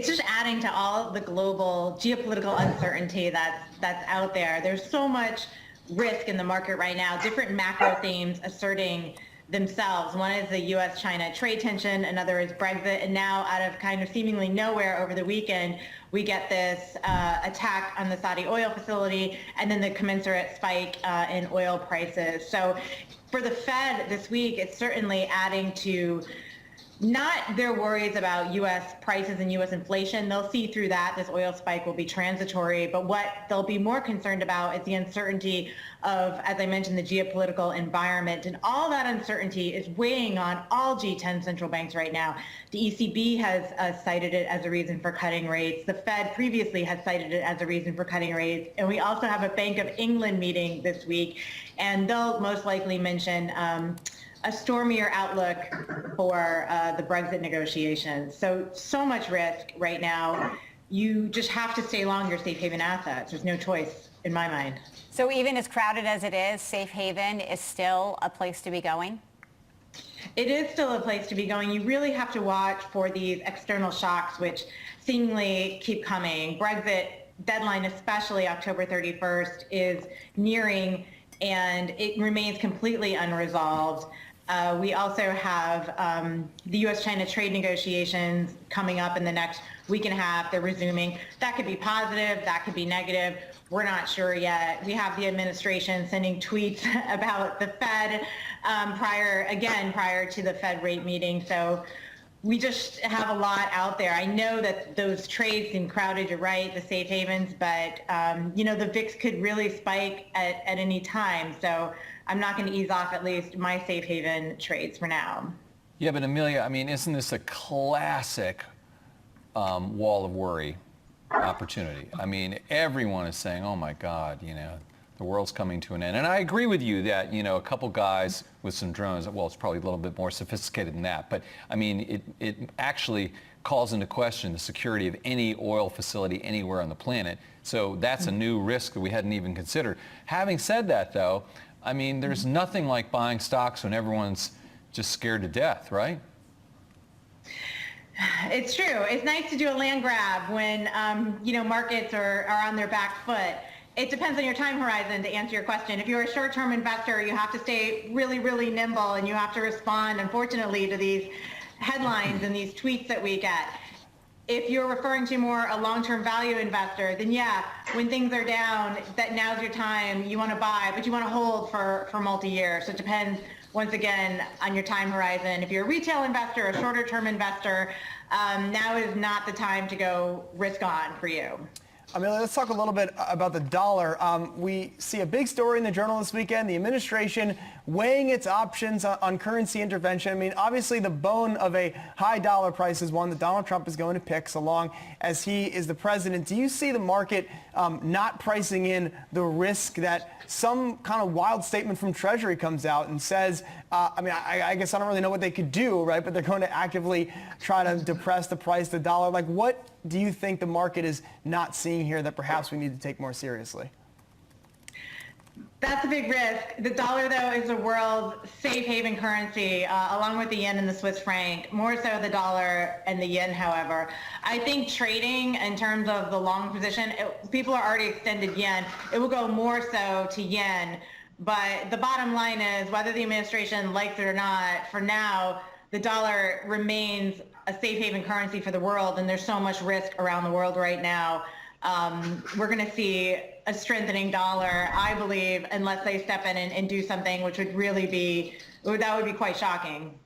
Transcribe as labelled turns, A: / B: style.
A: it's just adding to all the global geopolitical uncertainty that's out there. There's so much risk in the market right now, different macro themes asserting themselves. One is the U.S.-China trade tension, another is Brexit, and now out of kind of seemingly nowhere over the weekend, we get this attack on the Saudi oil facility and then the commensurate spike in oil prices. So for the Fed this week, it's certainly adding to not their worries about U.S. prices and U.S. inflation. They'll see through that. This oil spike will be transitory. But what they'll be more concerned about is the uncertainty of, as I mentioned, the geopolitical environment. And all that uncertainty is weighing on all G10 central banks right now. The ECB has cited it as a reason for cutting rates. The Fed previously has cited it as a reason for cutting rates. And we also have a Bank of England meeting this week. And they'll most likely mention a stormier outlook for the Brexit negotiations. So much risk right now. You just have to stay long your safe haven assets. There's no choice in my mind.
B: So even as crowded as it is, safe haven is still a place to be going?
A: It is still a place to be going. You really have to watch for these external shocks, which seemingly keep coming. Brexit deadline, especially October 31st, is nearing, and it remains completely unresolved. We also have the U.S.-China trade negotiations coming up in the next week and a half. They're resuming. That could be positive. That could be negative. We're not sure yet. We have the administration sending tweets about the Fed prior to the Fed rate meeting. So we just have a lot out there. I know that those trades seem crowded, you're right, the safe havens, but the VIX could really spike at any time. So I'm not going to ease off at least my safe haven trades for now.
C: Yeah, but Amelia, I mean, isn't this a classic wall of worry opportunity? I mean, everyone is saying, oh my God, the world's coming to an end. And I agree with you that, a couple guys with some drones, well, it's probably a little bit more sophisticated than that, but I mean, it actually calls into question the security of any oil facility anywhere on the planet. So that's a new risk that we hadn't even considered. Having said that, though, I mean, there's nothing like buying stocks when everyone's just scared to death, right?
A: It's true. It's nice to do a land grab when, markets are on their back foot. It depends on your time horizon, to answer your question. If you're a short-term investor, you have to stay really, really nimble, and you have to respond, unfortunately, to these headlines and these tweets that we get. If you're referring to more a long-term value investor, then yeah, when things are down, that now's your time. You want to buy, but you want to hold for multi-year. So it depends, once again, on your time horizon. If you're a retail investor, a shorter-term investor, now is not the time to go risk on for you.
D: I mean, let's talk a little bit about the dollar. We see a big story in the Journal this weekend, the administration weighing its options on currency intervention. I mean, obviously the bone of a high dollar price is one that Donald Trump is going to pick so long as he is the president. Do you see the market not pricing in the risk that some kind of wild statement from Treasury comes out and says, I guess I don't really know what they could do, right? But they're going to actively try to depress the price of the dollar. Like, what do you think the market is not seeing here that perhaps we need to take more seriously?
A: That's a big risk. The dollar, though, is the world's safe haven currency, along with the yen and the Swiss franc, more so the dollar and the yen, however. I think trading in terms of the long position, people are already extended yen. It will go more so to yen. But the bottom line is, whether the administration likes it or not, for now, the dollar remains a safe haven currency for the world, and there's so much risk around the world right now. We're going to see a strengthening dollar, I believe, unless they step in and do something, which would really be, that would be quite shocking.